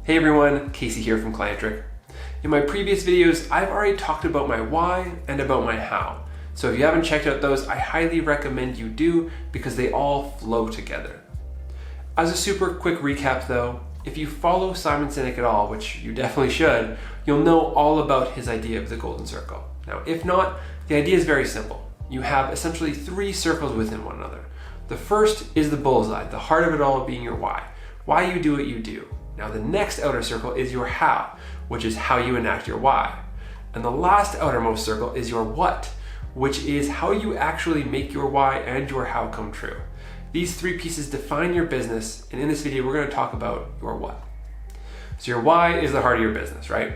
Hey everyone, Casey here from Clientric. In my previous videos, I've already talked about my why and about my how. So if you haven't checked out those, I highly recommend you do because they all flow together. As a super quick recap though, if you follow Simon Sinek at all, which you definitely should, you'll know all about his idea of the golden circle. Now, if not, the idea is very simple. You have essentially three circles within one another. The first is the bullseye, the heart of it all being your why you do what you do. Now the next outer circle is your how, which is how you enact your why. And the last outermost circle is your what, which is how you actually make your why and your how come true. These three pieces define your business, and in this video we're going to talk about your what. So your why is the heart of your business, right?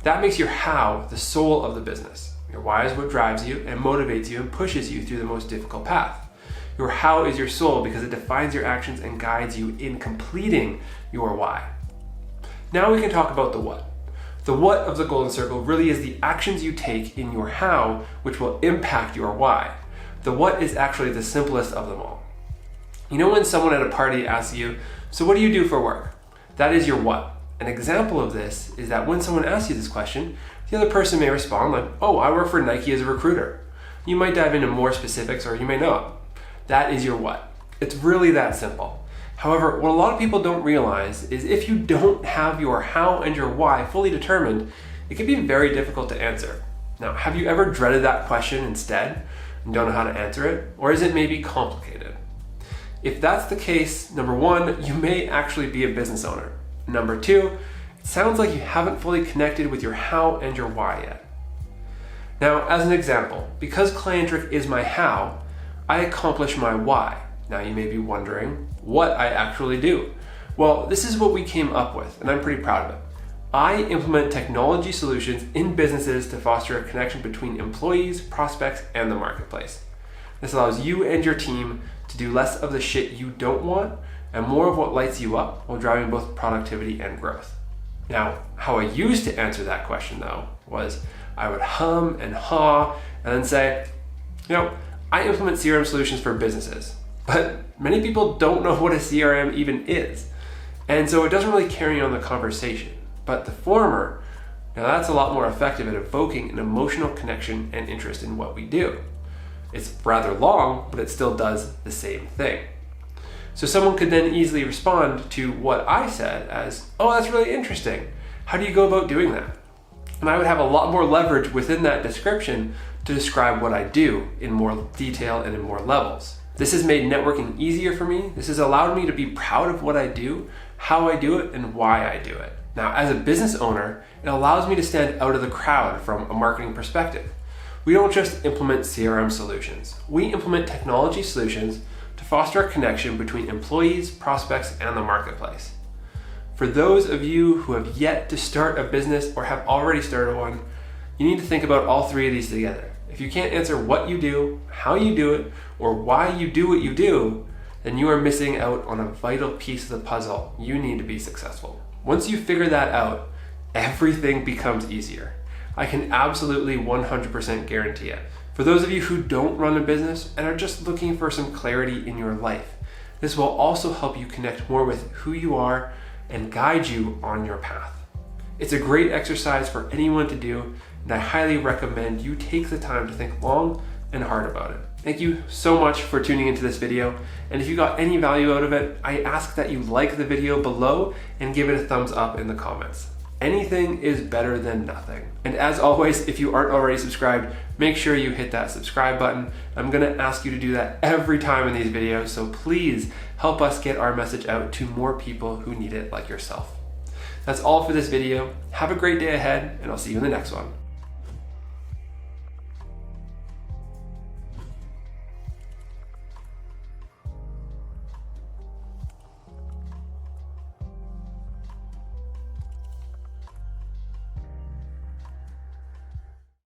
That makes your how the soul of the business. Your why is what drives you and motivates you and pushes you through the most difficult path. Your how is your soul because it defines your actions and guides you in completing your why. Now we can talk about the what. The what of the golden circle really is the actions you take in your how, which will impact your why. The what is actually the simplest of them all. You know when someone at a party asks you, so what do you do for work? That is your what. An example of this is that when someone asks you this question, the other person may respond like, oh, I work for Nike as a recruiter. You might dive into more specifics or you may not. That is your what. It's really that simple. However, what a lot of people don't realize is if you don't have your how and your why fully determined, it can be very difficult to answer. Now, have you ever dreaded that question instead and don't know how to answer it? Or is it maybe complicated? If that's the case, number one, you may actually be a business owner. Number two, it sounds like you haven't fully connected with your how and your why yet. Now, as an example, because Clientric is my how, I accomplish my why. Now you may be wondering what I actually do. Well, this is what we came up with, and I'm pretty proud of it. I implement technology solutions in businesses to foster a connection between employees, prospects, and the marketplace. This allows you and your team to do less of the shit you don't want and more of what lights you up while driving both productivity and growth. Now, how I used to answer that question though was I would hum and haw and then say, I implement CRM solutions for businesses. But many people don't know what a CRM even is. And so it doesn't really carry on the conversation. But the former, now that's a lot more effective at evoking an emotional connection and interest in what we do. It's rather long, but it still does the same thing. So someone could then easily respond to what I said as, oh, that's really interesting. How do you go about doing that? And I would have a lot more leverage within that description to describe what I do in more detail and in more levels. This has made networking easier for me. This has allowed me to be proud of what I do, how I do it, and why I do it. Now, as a business owner, it allows me to stand out of the crowd from a marketing perspective. We don't just implement CRM solutions. We implement technology solutions to foster a connection between employees, prospects, and the marketplace. For those of you who have yet to start a business or have already started one, you need to think about all three of these together. If you can't answer what you do, how you do it, or why you do what you do, then you are missing out on a vital piece of the puzzle you need to be successful. Once you figure that out, everything becomes easier. I can absolutely 100% guarantee it. For those of you who don't run a business and are just looking for some clarity in your life, this will also help you connect more with who you are and guide you on your path. It's a great exercise for anyone to do, and I highly recommend you take the time to think long and hard about it. Thank you so much for tuning into this video, and if you got any value out of it, I ask that you like the video below and give it a thumbs up in the comments. Anything is better than nothing. And as always, if you aren't already subscribed, make sure you hit that subscribe button. I'm gonna ask you to do that every time in these videos, so please help us get our message out to more people who need it like yourself. That's all for this video. Have a great day ahead, and I'll see you in the next one.